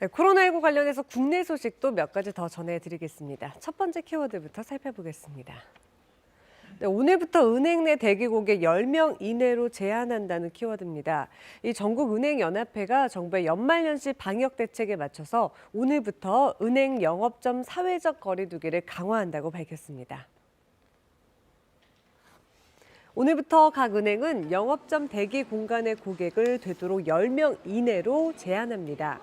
네, 코로나19 관련해서 국내 소식도 몇 가지 더 전해드리겠습니다. 첫 번째 키워드부터 살펴보겠습니다. 네, 오늘부터 은행 내 대기 고객 10명 이내로 제한한다는 키워드입니다. 이 전국은행연합회가 정부의 연말연시 방역 대책에 맞춰서 오늘부터 은행 영업점 사회적 거리 두기를 강화한다고 밝혔습니다. 오늘부터 각 은행은 영업점 대기 공간의 고객을 되도록 10명 이내로 제한합니다.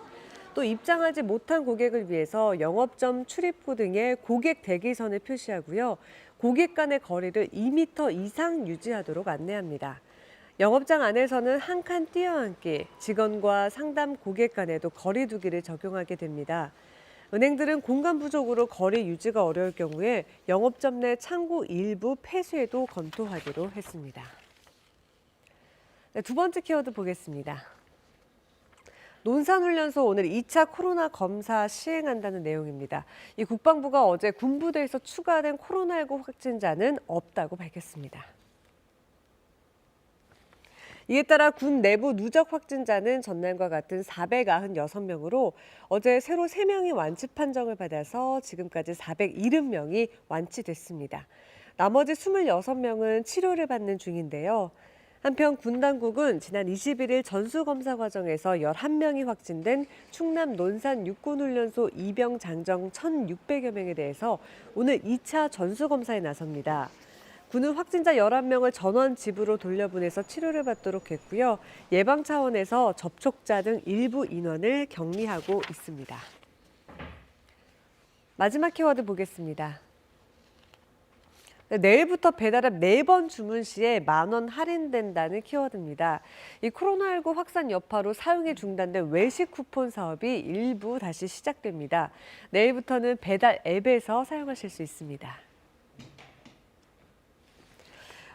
또 입장하지 못한 고객을 위해서 영업점 출입구 등에 고객 대기선을 표시하고요. 고객 간의 거리를 2m 이상 유지하도록 안내합니다. 영업장 안에서는 한 칸 뛰어앉기, 직원과 상담 고객 간에도 거리 두기를 적용하게 됩니다. 은행들은 공간 부족으로 거리 유지가 어려울 경우에 영업점 내 창구 일부 폐쇄도 검토하기로 했습니다. 네, 두 번째 키워드 보겠습니다. 논산훈련소 오늘 2차 코로나 검사 시행한다는 내용입니다. 이 국방부가 어제 군부대에서 추가된 코로나19 확진자는 없다고 밝혔습니다. 이에 따라 군 내부 누적 확진자는 전날과 같은 496명으로 어제 새로 3명이 완치 판정을 받아서 지금까지 470명이 완치됐습니다. 나머지 26명은 치료를 받는 중인데요. 한편 군 당국은 지난 21일 전수검사 과정에서 11명이 확진된 충남 논산 육군훈련소 이병 장정 1,600여 명에 대해서 오늘 2차 전수검사에 나섭니다. 군은 확진자 11명을 전원 집으로 돌려보내서 치료를 받도록 했고요. 예방 차원에서 접촉자 등 일부 인원을 격리하고 있습니다. 마지막 키워드 보겠습니다. 내일부터 배달앱 4번 주문 시에 10,000원 할인된다는 키워드입니다. 이 코로나19 확산 여파로 사용이 중단된 외식 쿠폰 사업이 일부 다시 시작됩니다. 내일부터는 배달 앱에서 사용하실 수 있습니다.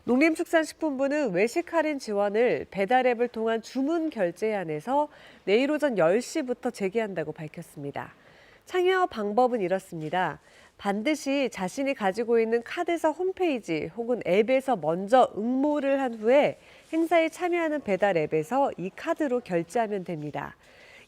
농림축산식품부는 외식 할인 지원을 배달 앱을 통한 주문 결제안에서 내일 오전 10시부터 재개한다고 밝혔습니다. 참여 방법은 이렇습니다. 반드시 자신이 가지고 있는 카드사 홈페이지 혹은 앱에서 먼저 응모를 한 후에 행사에 참여하는 배달 앱에서 이 카드로 결제하면 됩니다.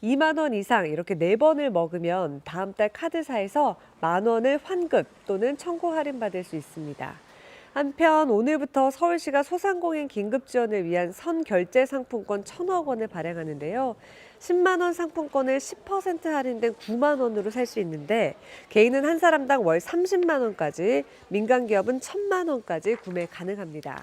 2만 원 이상 이렇게 4번을 먹으면 다음 달 카드사에서 10,000원을 환급 또는 청구 할인받을 수 있습니다. 한편 오늘부터 서울시가 소상공인 긴급 지원을 위한 선결제 상품권 1,000억 원을 발행하는데요. 10만 원 상품권을 10% 할인된 9만 원으로 살 수 있는데 개인은 한 사람당 월 30만 원까지, 민간 기업은 1,000만 원까지 구매 가능합니다.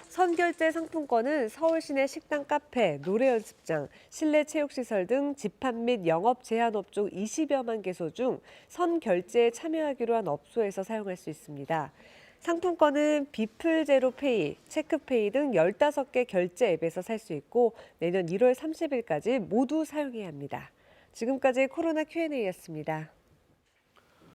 선결제 상품권은 서울 시내 식당, 카페, 노래 연습장, 실내 체육시설 등 집합 및 영업 제한 업종 20여만 개소 중 선결제에 참여하기로 한 업소에서 사용할 수 있습니다. 상품권은 비플제로페이, 체크페이 등 15개 결제 앱에서 살 수 있고 내년 1월 30일까지 모두 사용해야 합니다. 지금까지 코로나 Q&A였습니다.